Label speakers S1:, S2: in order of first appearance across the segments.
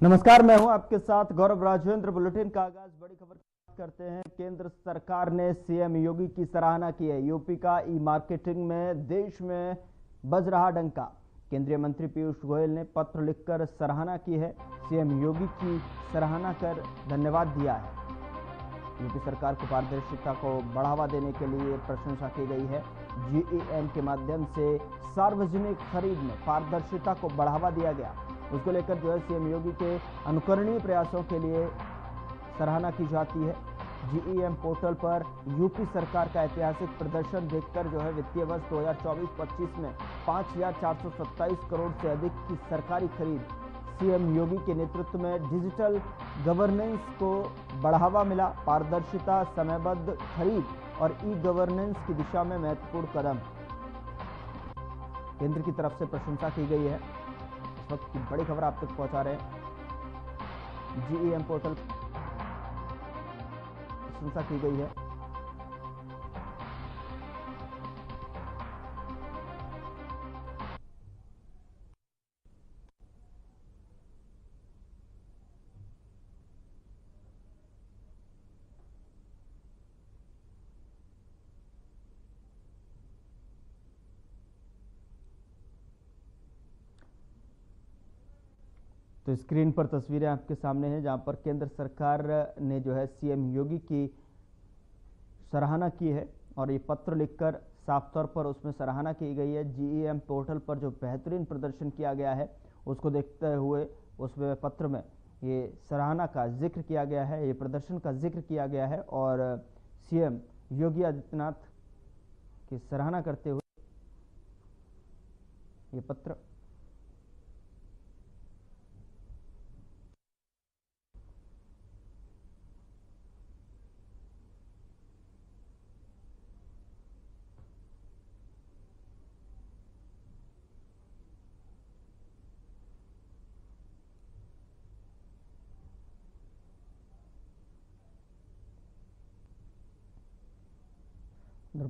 S1: नमस्कार, मैं हूं आपके साथ गौरव राजवेंद्र। बुलेटिन का आगाज बड़ी खबर करते हैं। केंद्र सरकार ने सीएम योगी की सराहना की है। यूपी का ई मार्केटिंग में देश में बज रहा डंका। केंद्रीय मंत्री पीयूष गोयल ने पत्र लिखकर सराहना की है। सीएम योगी की सराहना कर धन्यवाद दिया है। यूपी सरकार को पारदर्शिता को बढ़ावा देने के लिए प्रशंसा की गई है। जीईएम के माध्यम से सार्वजनिक खरीद में पारदर्शिता को बढ़ावा दिया गया। उसको लेकर जो है सीएम योगी के अनुकरणीय प्रयासों के लिए सराहना की जाती है। जीईएम पोर्टल पर यूपी सरकार का ऐतिहासिक प्रदर्शन देखकर जो है वित्तीय वर्ष 2024-25 में 5,427 करोड़ से अधिक की सरकारी खरीद। सीएम योगी के नेतृत्व में डिजिटल गवर्नेंस को बढ़ावा मिला। पारदर्शिता, समयबद्ध खरीद और ई गवर्नेंस की दिशा में महत्वपूर्ण कदम। केंद्र की तरफ से प्रशंसा की गई है। इस वक्त की बड़ी खबर आप तक पहुंचा रहे हैं। जीईएम पोर्टल प्रशंसा की गई है। तो स्क्रीन पर तस्वीरें आपके सामने हैं, जहां पर केंद्र सरकार ने जो है सीएम योगी की सराहना की है और ये पत्र लिखकर साफ तौर पर उसमें सराहना की गई है। जीईएम पोर्टल पर जो बेहतरीन प्रदर्शन किया गया है उसको देखते हुए उसमें पत्र में ये सराहना का जिक्र किया गया है, ये प्रदर्शन का जिक्र किया गया है और सीएम योगी आदित्यनाथ की सराहना करते हुए ये पत्र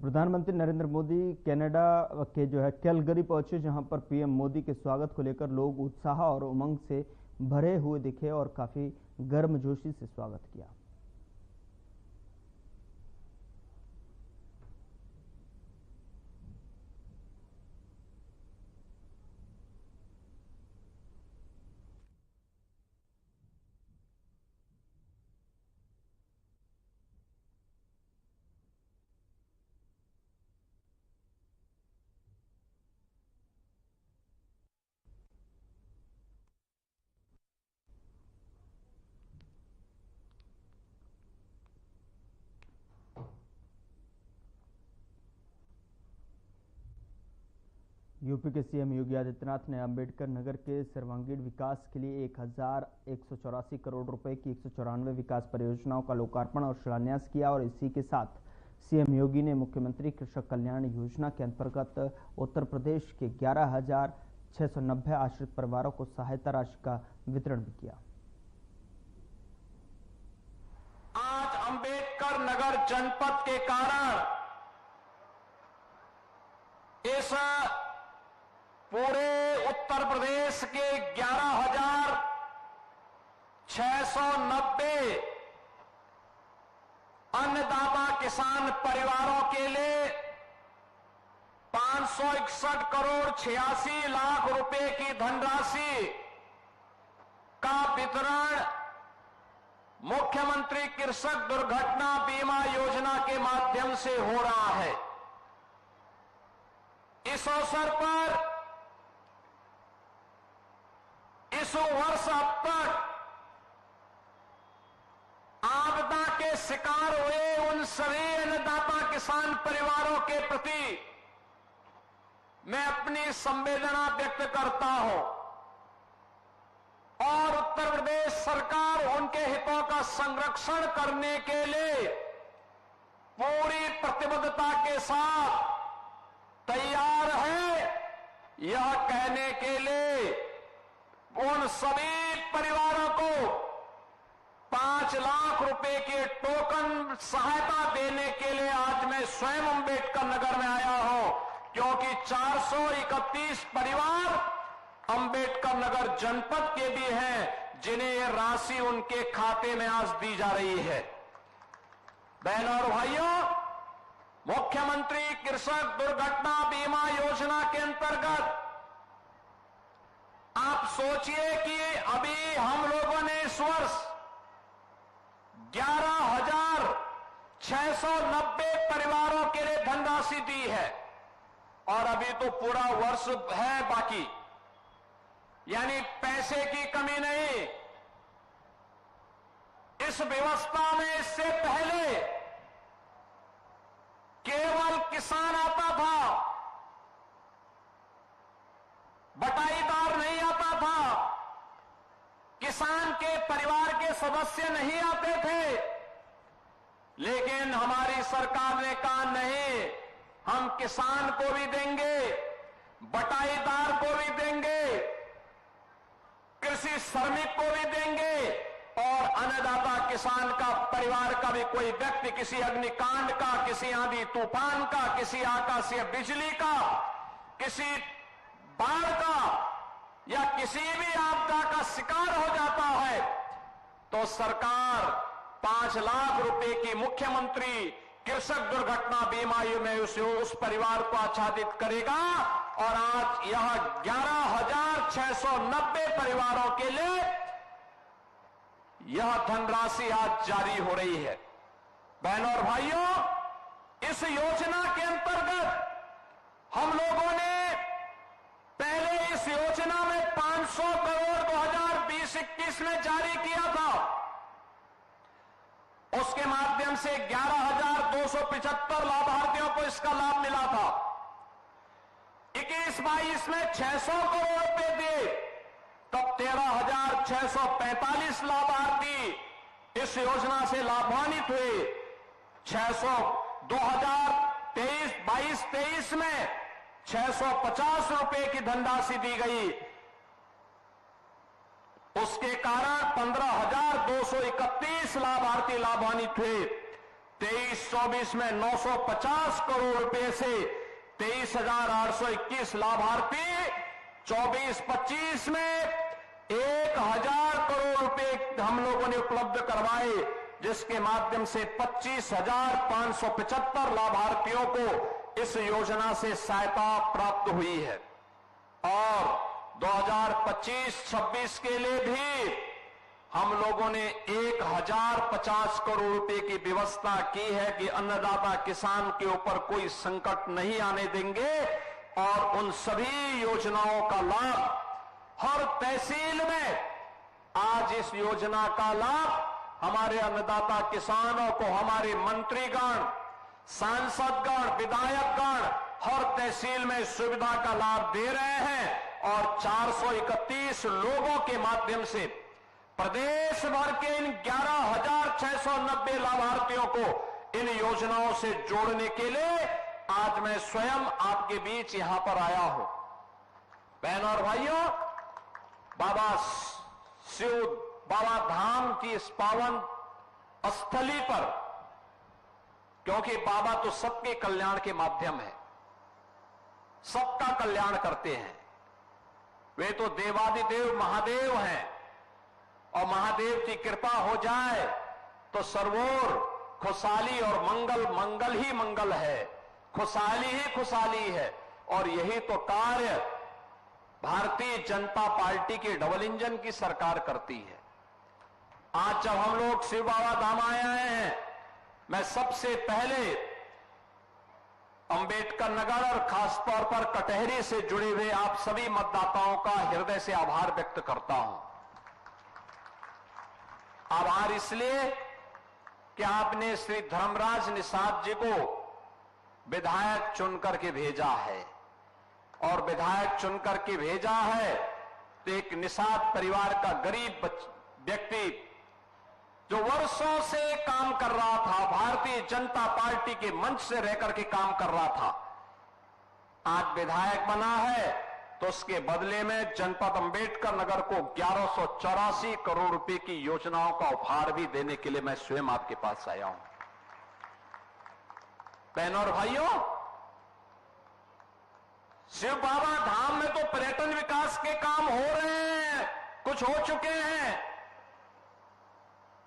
S1: प्रधानमंत्री नरेंद्र मोदी कनाडा के जो है कैलगरी पहुंचे, जहां पर पीएम मोदी के स्वागत को लेकर लोग उत्साह और उमंग से भरे हुए दिखे और काफी गर्मजोशी से स्वागत किया। यूपी के सीएम योगी आदित्यनाथ ने अंबेडकर नगर के सर्वांगीण विकास के लिए 1,184 करोड़ रुपए की 194 विकास परियोजनाओं का लोकार्पण और शिलान्यास किया और इसी के साथ सीएम योगी ने मुख्यमंत्री कृषक कल्याण योजना के अंतर्गत उत्तर प्रदेश के 11,690 आश्रित परिवारों को सहायता राशि का वितरण भी किया।
S2: आज अंबेडकर नगर जनपद के कारण इस पूरे उत्तर प्रदेश के 11,690 अन्नदाता किसान परिवारों के लिए 561 करोड़ 86 लाख रुपए की धनराशि का वितरण मुख्यमंत्री कृषक दुर्घटना बीमा योजना के माध्यम से हो रहा है। इस अवसर पर इस वर्ष अब तक आपदा के शिकार हुए उन सभी अन्नदाता किसान परिवारों के प्रति मैं अपनी संवेदना व्यक्त करता हूं और उत्तर प्रदेश सरकार उनके हितों का संरक्षण करने के लिए पूरी प्रतिबद्धता के साथ तैयार है। यह कहने के लिए उन सभी परिवारों को 5 लाख रुपए के टोकन सहायता देने के लिए आज मैं स्वयं अंबेडकर नगर में आया हूं, क्योंकि 431 परिवार अंबेडकर नगर जनपद के भी हैं, जिन्हें यह राशि उनके खाते में आज दी जा रही है। बहनों और भाइयों, मुख्यमंत्री कृषक दुर्घटना बीमा योजना के अंतर्गत आप सोचिए कि अभी हम लोगों ने इस वर्ष 11,690 परिवारों के लिए धनराशि दी है और अभी तो पूरा वर्ष है बाकी, यानी पैसे की कमी नहीं। इस व्यवस्था में इससे पहले केवल किसान आता था, बटाईदार नहीं आता था, किसान के परिवार के सदस्य नहीं आते थे। लेकिन हमारी सरकार ने कहा नहीं, हम किसान को भी देंगे, बटाईदार को भी देंगे, कृषि श्रमिक को भी देंगे और अन्नदाता किसान का परिवार का भी कोई व्यक्ति किसी अग्निकांड का, किसी आंधी तूफान का, किसी आकाशीय बिजली का, किसी बाढ़ का या किसी भी आपदा का शिकार हो जाता है तो सरकार 5 लाख रुपए की मुख्यमंत्री कृषक दुर्घटना बीमा में उस परिवार को आच्छादित करेगा और आज यह 11,690 परिवारों के लिए यह धनराशि आज जारी हो रही है। बहनों और भाइयों, इस योजना के अंतर्गत हम लोगों ने पहले इस योजना में 500 करोड़ 2020-21 में जारी किया था। उसके माध्यम से 11,275 लाभार्थियों को इसका लाभ मिला था। 21-22 में 600 करोड़ रुपए दिए, तब 13,645 लाभार्थी इस योजना से लाभान्वित हुए। 2022-23 में 650 रुपए की धनराशि दी गई। उसके कारण 15,231 लाभार्थी लाभान्वित हुए। 23-24 में 950 करोड़ रुपए से 23,821 लाभार्थी, 24-25 में 1,000 करोड़ रुपए हम लोगों ने उपलब्ध करवाए, जिसके माध्यम से 25,575 लाभार्थियों को इस योजना से सहायता प्राप्त हुई है। और 2025-26 के लिए भी हम लोगों ने 1,050 करोड़ रुपए की व्यवस्था की है कि अन्नदाता किसान के ऊपर कोई संकट नहीं आने देंगे और उन सभी योजनाओं का लाभ हर तहसील में आज इस योजना का लाभ हमारे अन्नदाता किसानों को हमारे मंत्रीगण, सांसदगण, विधायकगण हर तहसील में सुविधा का लाभ दे रहे हैं और 431 लोगों के माध्यम से प्रदेश भर के इन 11,690 लाभार्थियों को इन योजनाओं से जोड़ने के लिए आज मैं स्वयं आपके बीच यहां पर आया हूं। बहनों और भाइयों, बाबा धाम की इस पावन स्थली पर, क्योंकि बाबा तो सबके कल्याण के माध्यम है, सबका कल्याण करते हैं, वे तो देवादिदेव महादेव हैं और महादेव की कृपा हो जाए तो सर्वोर खुशहाली और मंगल ही मंगल है, खुशहाली ही खुशहाली है। और यही तो कार्य भारतीय जनता पार्टी की डबल इंजन की सरकार करती है। आज जब हम लोग शिव बाबा धाम आए हैं, मैं सबसे पहले अंबेडकर नगर और खासतौर पर कटहरी से जुड़े हुए आप सभी मतदाताओं का हृदय से आभार व्यक्त करता हूं। आभार इसलिए कि आपने श्री धर्मराज निषाद जी को विधायक चुनकर के भेजा है और विधायक चुनकर के भेजा है तो एक निषाद परिवार का गरीब व्यक्ति जो वर्षों से काम कर रहा था, भारतीय जनता पार्टी के मंच से रहकर के काम कर रहा था, आज विधायक बना है तो उसके बदले में जनपद अंबेडकर नगर को 1184 करोड़ रुपए की योजनाओं का उपहार भी देने के लिए मैं स्वयं आपके पास आया हूं। बहनों और भाइयों, शिव बाबा धाम में तो पर्यटन विकास के काम हो रहे हैं, कुछ हो चुके हैं।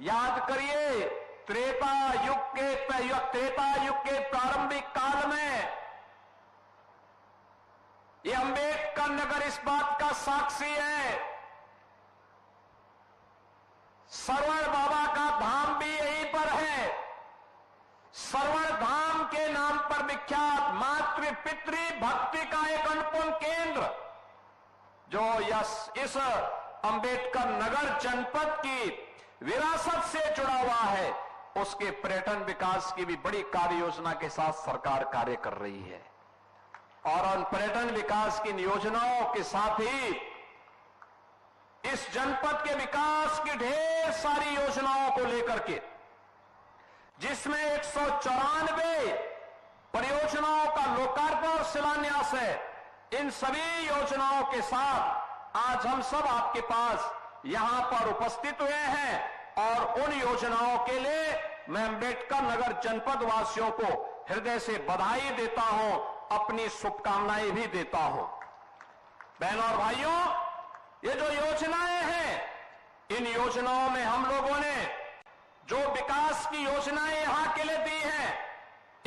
S2: याद करिए त्रेता युग के प्रारंभिक काल में ये अंबेडकर नगर इस बात का साक्षी है। सरवण बाबा का धाम भी यहीं पर है। सरवण धाम के नाम पर विख्यात मातृ पितृ भक्ति का एक अनुपम केंद्र जो इस अंबेडकर नगर जनपद की विरासत से जुड़ा हुआ है, उसके पर्यटन विकास की भी बड़ी कार्य योजना के साथ सरकार कार्य कर रही है। और उन पर्यटन विकास की योजनाओं के साथ ही इस जनपद के विकास की ढेर सारी योजनाओं को लेकर के, जिसमें 194 परियोजनाओं का लोकार्पण और शिलान्यास है, इन सभी योजनाओं के साथ आज हम सब आपके पास यहां पर उपस्थित हुए हैं। और उन योजनाओं के लिए मैं अंबेडकर नगर जनपद वासियों को हृदय से बधाई देता हूं, अपनी शुभकामनाएं भी देता हूं। बहनों और भाइयों, ये जो योजनाएं हैं, इन योजनाओं में हम लोगों ने जो विकास की योजनाएं यहां के लिए दी हैं,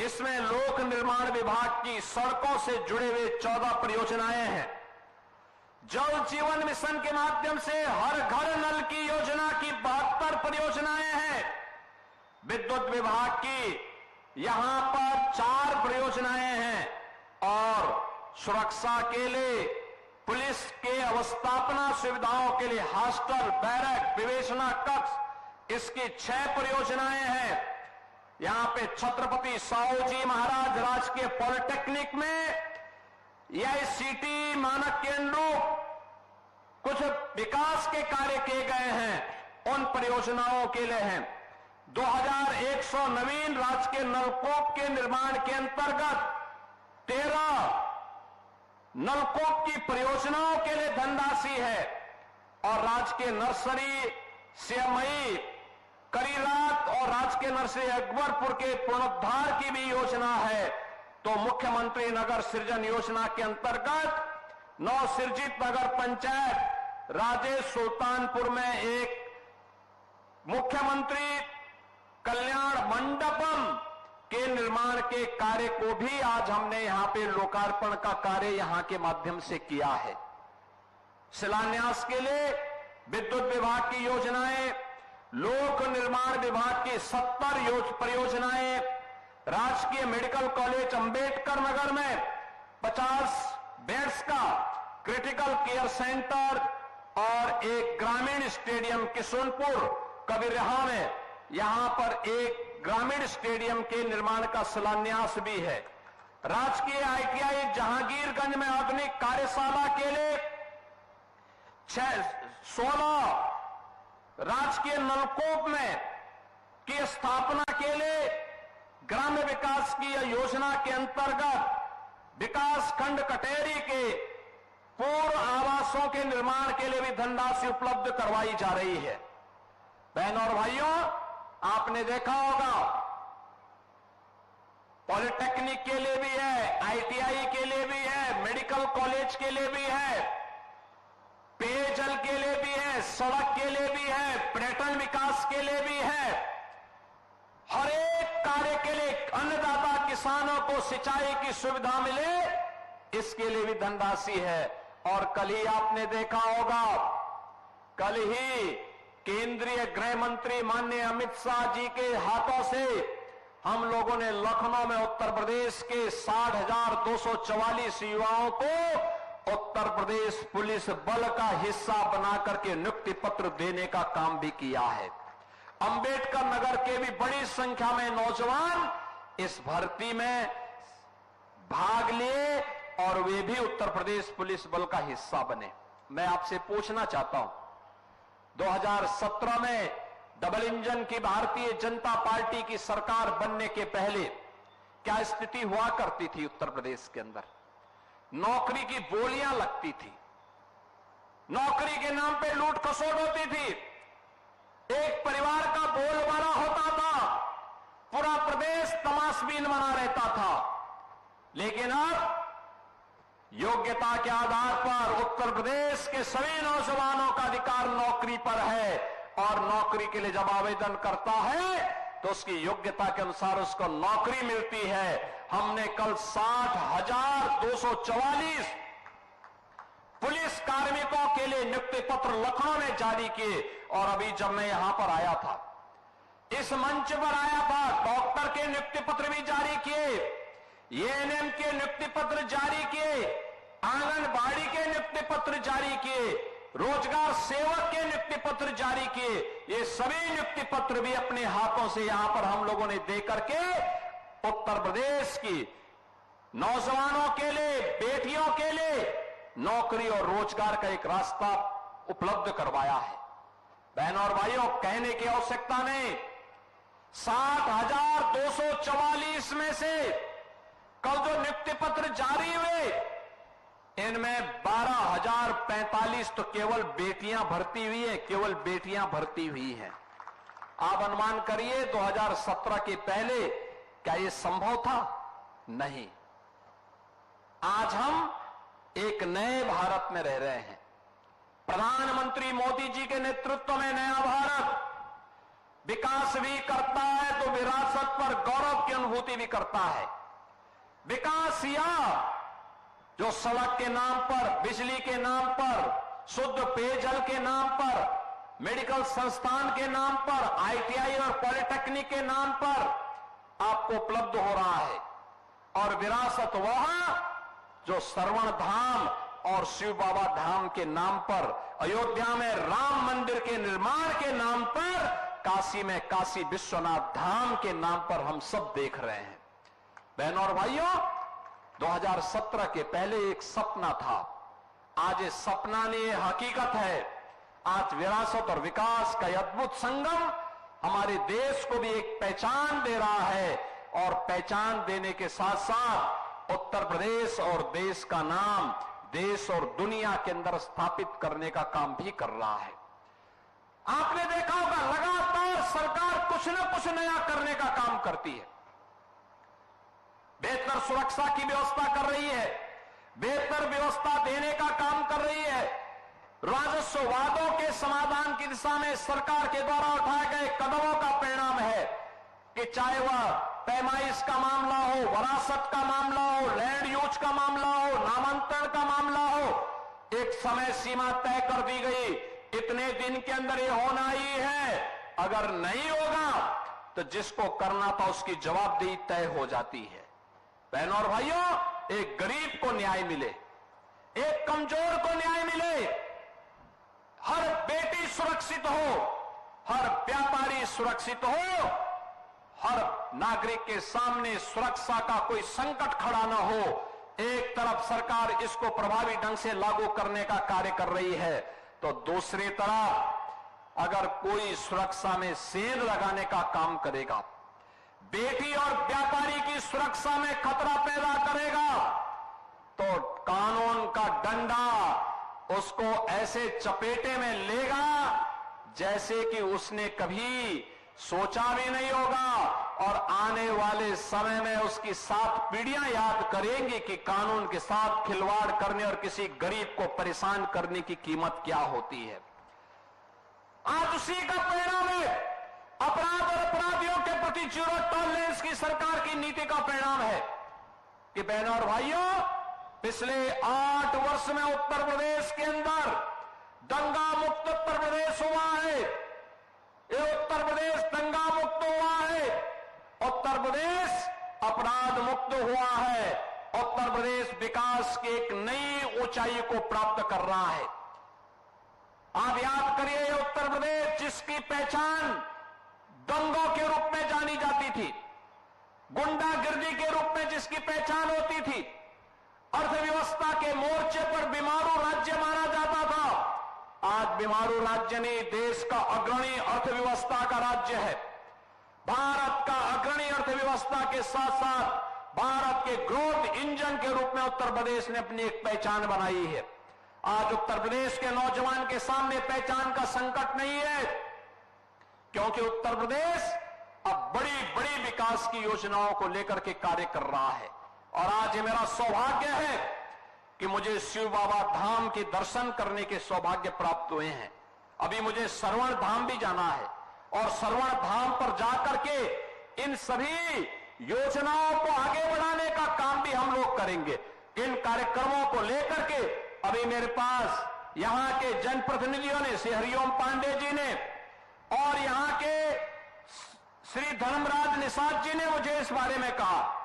S2: इसमें लोक निर्माण विभाग की सड़कों से जुड़े हुए 14 परियोजनाएं हैं। जल जीवन मिशन के माध्यम से हर घर नल की योजना की 72 परियोजनाएं हैं। विद्युत विभाग की यहां पर 4 परियोजनाएं हैं और सुरक्षा के लिए पुलिस के अवस्थापना सुविधाओं के लिए हॉस्टल, बैरक, विवेचना कक्ष, इसकी 6 परियोजनाएं हैं। यहां पे छत्रपति साहू जी महाराज राजकीय पॉलिटेक्निक में एआईसीटी मानक के अनुरूप कुछ विकास के कार्य किए गए हैं, उन परियोजनाओं के लिए हैं। 2100 नवीन राजकीय नलकूप के निर्माण के अंतर्गत 13 नलकूप की परियोजनाओं के लिए धनराशि है। और राजकीय नर्सरी सियमई, करीरात और राजकीय नर्सरी अकबरपुर के पुनरुद्धार की भी योजना है। तो मुख्यमंत्री नगर सृजन योजना के अंतर्गत नवसृजित नगर पंचायत राजेश सुल्तानपुर में एक मुख्यमंत्री कल्याण मंडपम के निर्माण के कार्य को भी आज हमने यहां पे लोकार्पण का कार्य यहां के माध्यम से किया है। शिलान्यास के लिए विद्युत विभाग की योजनाएं, लोक निर्माण विभाग की 70 परियोजनाएं, राजकीय मेडिकल कॉलेज अंबेडकर नगर में 50 बेड्स का क्रिटिकल केयर सेंटर और एक ग्रामीण स्टेडियम किशुनपुर कबीरहा में यहां पर एक ग्रामीण स्टेडियम के निर्माण का शिलान्यास भी है। राजकीय आईटीआई जहांगीरगंज में आधुनिक कार्यशाला के लिए 16 राजकीय नलकूप में की स्थापना के लिए ग्राम्य विकास की योजना के अंतर्गत विकास खंड कटेरी के पूर्व आवासों के निर्माण के लिए भी धनराशि उपलब्ध करवाई जा रही है। बहनों और भाइयों, आपने देखा होगा पॉलिटेक्निक के लिए भी है, आईटीआई के लिए भी है, मेडिकल कॉलेज के लिए भी है, पेयजल के लिए भी है, सड़क के लिए भी है, पर्यटन विकास के लिए भी है। हर एक कार्य के लिए अन्नदाता किसानों को सिंचाई की सुविधा मिले, इसके लिए भी धनराशि है। और कल ही आपने देखा होगा, कल ही केंद्रीय गृह मंत्री माननीय अमित शाह जी के हाथों से हम लोगों ने लखनऊ में उत्तर प्रदेश के 60,244 युवाओं को उत्तर प्रदेश पुलिस बल का हिस्सा बनाकर के नियुक्ति पत्र देने का काम भी किया है। अंबेडकर नगर के भी बड़ी संख्या में नौजवान इस भर्ती में भाग लिए और वे भी उत्तर प्रदेश पुलिस बल का हिस्सा बने। मैं आपसे पूछना चाहता हूं, 2017 में डबल इंजन की भारतीय जनता पार्टी की सरकार बनने के पहले क्या स्थिति हुआ करती थी उत्तर प्रदेश के अंदर? नौकरी की बोलियां लगती थी, नौकरी के नाम पे लूट खसोट होती थी, एक परिवार का बोलबाला होता था, पूरा प्रदेश तमाशबीन बना रहता था। लेकिन अब योग्यता के आधार पर उत्तर प्रदेश के सभी नौजवानों का अधिकार नौकरी पर है और नौकरी के लिए जब आवेदन करता है तो उसकी योग्यता के अनुसार उसको नौकरी मिलती है। हमने कल 60,244 पुलिस कार्मिकों के लिए नियुक्ति पत्र लखनऊ में जारी किए और अभी जब मैं यहां पर आया था, इस मंच पर आया था, डॉक्टर के नियुक्ति पत्र भी जारी किए, एएनएम के नियुक्ति पत्र जारी किए, आंगनबाड़ी के नियुक्ति पत्र जारी किए, रोजगार सेवक के नियुक्ति पत्र जारी किए। ये सभी नियुक्ति पत्र भी अपने हाथों से यहां पर हम लोगों ने देकर के उत्तर प्रदेश की नौजवानों के लिए, बेटियों के लिए नौकरी और रोजगार का एक रास्ता उपलब्ध करवाया है। बहनों और भाइयों, कहने की आवश्यकता नहीं, 60,244 में से कल जो नियुक्ति पत्र जारी हुए इनमें 12,045 तो केवल बेटियां भर्ती हुई है, केवल बेटियां भर्ती हुई हैं। आप अनुमान करिए 2017 के पहले क्या यह संभव था? नहीं। आज हम एक नए भारत में रह रहे हैं। प्रधानमंत्री मोदी जी के नेतृत्व में नया भारत विकास भी करता है तो विरासत पर गौरव की अनुभूति भी करता है। विकास या जो सड़क के नाम पर, बिजली के नाम पर, शुद्ध पेयजल के नाम पर, मेडिकल संस्थान के नाम पर, आईटीआई और पॉलिटेक्निक के नाम पर आपको उपलब्ध हो रहा है। और विरासत वह जो श्रवण धाम और शिव बाबा धाम के नाम पर, अयोध्या में राम मंदिर के निर्माण के नाम पर, काशी में काशी विश्वनाथ धाम के नाम पर हम सब देख रहे हैं। बहनों और भाइयों, 2017 के पहले एक सपना था, आज ये सपना नहीं, ये हकीकत है। आज विरासत और विकास का अद्भुत संगम हमारे देश को भी एक पहचान दे रहा है और पहचान देने के साथ साथ उत्तर प्रदेश और देश का नाम देश और दुनिया के अंदर स्थापित करने का काम भी कर रहा है। आपने देखा होगा लगातार सरकार कुछ न कुछ नया करने का काम करती है। बेहतर सुरक्षा की व्यवस्था कर रही है, बेहतर व्यवस्था देने का काम कर रही है। राजस्व वादों के समाधान की दिशा में सरकार के द्वारा उठाए गए कदमों का परिणाम है कि चाहे वह पैमाइश का मामला हो, वरासत का मामला हो, लैंड यूज का मामला हो, नामांतरण का मामला हो, एक समय सीमा तय कर दी गई, इतने दिन के अंदर ये होना ही है। अगर नहीं होगा तो जिसको करना था उसकी जवाबदेही तय हो जाती है। बहनों और भाइयों, एक गरीब को न्याय मिले, एक कमजोर को न्याय मिले, हर बेटी सुरक्षित हो, हर व्यापारी सुरक्षित हो, हर नागरिक के सामने सुरक्षा का कोई संकट खड़ा न हो। एक तरफ सरकार इसको प्रभावी ढंग से लागू करने का कार्य कर रही है तो दूसरी तरफ अगर कोई सुरक्षा में सेंध लगाने का काम करेगा, बेटी और व्यापारी की सुरक्षा में खतरा पैदा करेगा, तो कानून का डंडा उसको ऐसे चपेटे में लेगा जैसे कि उसने कभी सोचा भी नहीं होगा। और आने वाले समय में उसकी 7 पीढ़ियां याद करेंगी कि कानून के साथ खिलवाड़ करने और किसी गरीब को परेशान करने की कीमत क्या होती है। आज उसी का परिणाम है, अपराध और अपराधियों के प्रति जीरो टॉलरेंस की सरकार की नीति का परिणाम है कि बहनों और भाइयों, पिछले 8 वर्ष में उत्तर प्रदेश के अंदर दंगा मुक्त उत्तर प्रदेश हुआ है। ये उत्तर प्रदेश दंगा मुक्त हुआ है, उत्तर प्रदेश अपराध मुक्त हुआ है, उत्तर प्रदेश विकास की एक नई ऊंचाई को प्राप्त कर रहा है। आप याद करिए, ये उत्तर प्रदेश जिसकी पहचान दंगों के रूप में जानी जाती थी, गुंडागिर्दी के रूप में जिसकी पहचान होती थी, अर्थव्यवस्था के मोर्चे पर बीमारू राज्य माना जाता था, आज बीमारू राज्य नहीं, देश का अग्रणी अर्थव्यवस्था का राज्य है। भारत का अग्रणी अर्थव्यवस्था के साथ साथ भारत के ग्रोथ इंजन के रूप में उत्तर प्रदेश ने अपनी एक पहचान बनाई है। आज उत्तर प्रदेश के नौजवान के सामने पहचान का संकट नहीं है, क्योंकि उत्तर प्रदेश अब बड़ी बड़ी विकास की योजनाओं को लेकर के कार्य कर रहा है। और आज ये मेरा सौभाग्य है कि मुझे शिव बाबा धाम के दर्शन करने के सौभाग्य प्राप्त हुए हैं। अभी मुझे श्रवण धाम भी जाना है और श्रवण धाम पर जाकर के इन सभी योजनाओं को आगे बढ़ाने का काम भी हम लोग करेंगे। इन कार्यक्रमों को लेकर के अभी मेरे पास यहां के जनप्रतिनिधियों ने, श्री हरिओम पांडे जी ने और यहां के श्री धर्मराज निषाद जी ने मुझे इस बारे में कहा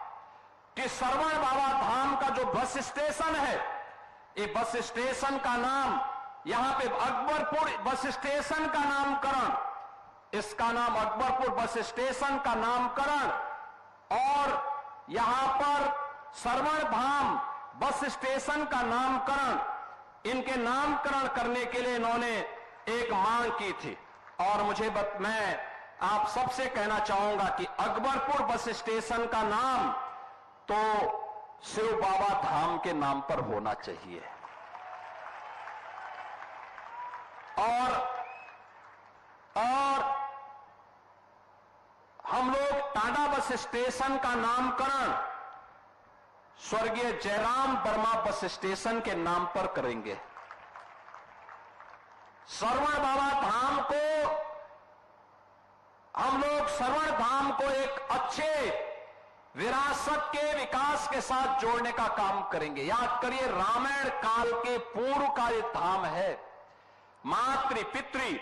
S2: कि श्रवण बाबा धाम का जो बस स्टेशन है, ये बस स्टेशन का नाम, यहां पे अकबरपुर बस स्टेशन का नामकरण, इसका नाम अकबरपुर बस स्टेशन का नामकरण और यहां पर श्रवण धाम बस स्टेशन का नामकरण, इनके नामकरण करने के लिए इन्होंने एक मांग की थी। और मैं आप सबसे कहना चाहूंगा कि अकबरपुर बस स्टेशन का नाम तो शिव बाबा धाम के नाम पर होना चाहिए। और हम लोग टाडा बस स्टेशन का नामकरण स्वर्गीय जयराम वर्मा बस स्टेशन के नाम पर करेंगे। श्रवण बाबा धाम को हम लोग श्रवण धाम को एक अच्छे विरासत के विकास के साथ जोड़ने का काम करेंगे। याद करिए, रामायण काल के पूर्व का एक धाम है, मातृ पितृ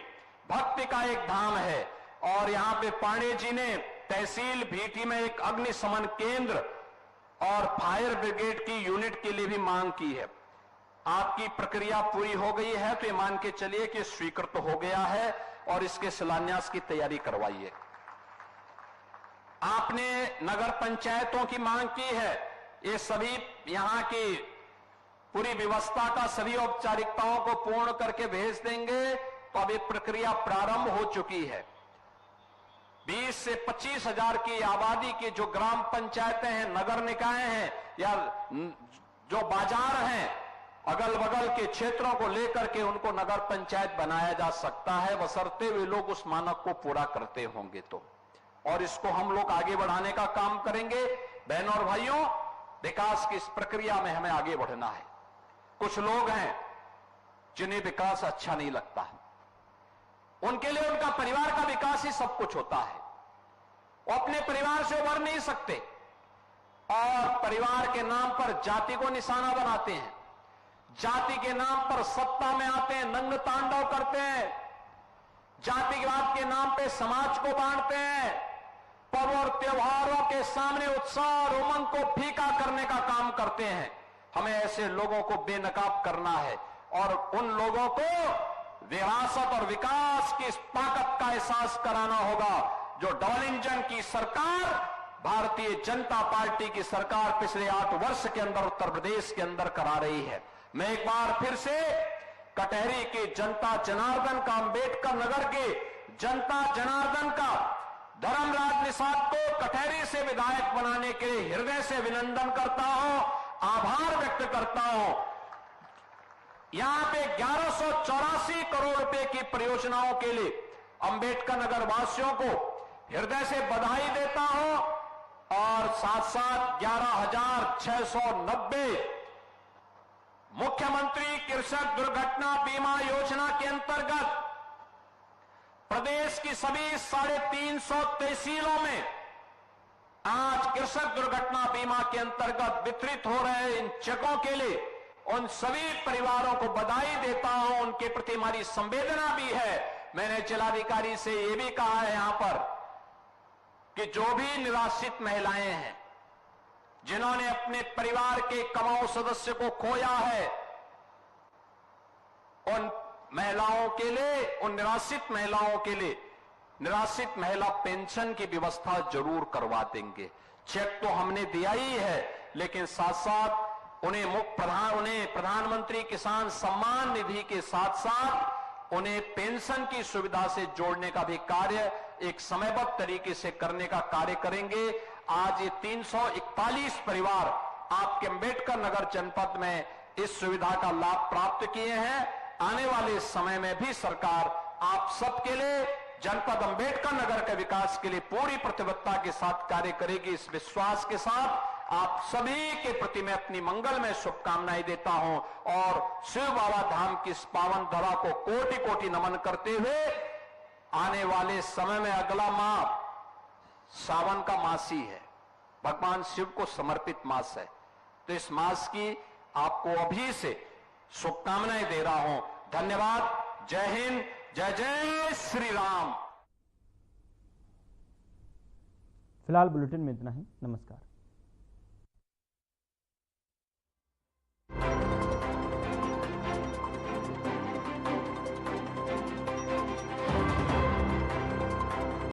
S2: भक्ति का एक धाम है। और यहां पे पांडे जी ने तहसील भीटी में एक अग्निशमन केंद्र और फायर ब्रिगेड की यूनिट के लिए भी मांग की है। आपकी प्रक्रिया पूरी हो गई है तो ये मान के चलिए कि स्वीकृत हो गया है और इसके शिलान्यास की तैयारी करवाइए। आपने नगर पंचायतों की मांग की है, ये सभी यहां की पूरी व्यवस्था का सभी औपचारिकताओं को पूर्ण करके भेज देंगे। तो अब ये प्रक्रिया प्रारंभ हो चुकी है। 20 से 25 हजार की आबादी की जो ग्राम पंचायतें हैं, नगर निकाय हैं या जो बाजार हैं, अगल बगल के क्षेत्रों को लेकर के उनको नगर पंचायत बनाया जा सकता है, बशर्ते वे लोग उस मानक को पूरा करते होंगे तो। और इसको हम लोग आगे बढ़ाने का काम करेंगे। बहनों और भाइयों, विकास की इस प्रक्रिया में हमें आगे बढ़ना है। कुछ लोग हैं जिन्हें विकास अच्छा नहीं लगता, उनके लिए उनका परिवार का विकास ही सब कुछ होता है। वो अपने परिवार से उभर नहीं सकते और परिवार के नाम पर जाति को निशाना बनाते हैं, जाति के नाम पर सत्ता में आते हैं, नंग तांडव करते हैं, जातिवाद के नाम पे समाज को बांटते हैं, पर्व और त्योहारों के सामने उत्साह और उमंग को फीका करने का काम करते हैं। हमें ऐसे लोगों को बेनकाब करना है और उन लोगों को विरासत और विकास की इस ताकत का एहसास कराना होगा जो डबल इंजन की सरकार, भारतीय जनता पार्टी की सरकार पिछले 8 वर्ष के अंदर उत्तर प्रदेश के अंदर करा रही है। मैं एक बार फिर से कटहरी के जनता जनार्दन का, अंबेडकर नगर के जनता जनार्दन का धर्मराज निषाद को कटहरी से विधायक बनाने के लिए हृदय से अभिनंदन करता हूं, आभार व्यक्त करता हूं। यहां पे 1184 करोड़ रुपए की परियोजनाओं के लिए अंबेडकर नगर वासियों को हृदय से बधाई देता हूं और साथ साथ 11,690 मुख्यमंत्री कृषक दुर्घटना बीमा योजना के अंतर्गत प्रदेश की सभी 350 तहसीलों में आज कृषक दुर्घटना बीमा के अंतर्गत वितरित हो रहे इन चेकों के लिए उन सभी परिवारों को बधाई देता हूं। उनके प्रति हमारी संवेदना भी है। मैंने जिलाधिकारी से यह भी कहा है यहां पर कि जो भी निराश्रित महिलाएं हैं, जिन्होंने अपने परिवार के कमाऊ सदस्य को खोया है, उन महिलाओं के लिए, उन निराश्रित महिलाओं के लिए निराश्रित महिला पेंशन की व्यवस्था जरूर करवा देंगे। चेक तो हमने दिया ही है, लेकिन साथ साथ उन्हें प्रधानमंत्री किसान सम्मान निधि के साथ साथ उन्हें पेंशन की सुविधा से जोड़ने का भी कार्य एक समयबद्ध तरीके से करने का कार्य करेंगे। आज ये 341 परिवार आपके अंबेडकर नगर जनपद में इस सुविधा का लाभ प्राप्त किए हैं। आने वाले समय में भी सरकार आप सबके लिए, जनपद अंबेडकर नगर के विकास के लिए पूरी प्रतिबद्धता के साथ कार्य करेगी। इस विश्वास के साथ आप सभी के प्रति मैं अपनी मंगलमय शुभकामनाएं देता हूं और शिव बाबा धाम की इस पावन धरा को कोटि कोटि नमन करते हुए आने वाले समय में अगला माह सावन का मास ही है, भगवान शिव को समर्पित मास है, तो इस मास की आपको अभी से शुभकामनाएं दे रहा हूं। धन्यवाद। जय हिंद, जय जय श्री राम।
S1: फिलहाल बुलेटिन में इतना ही। नमस्कार।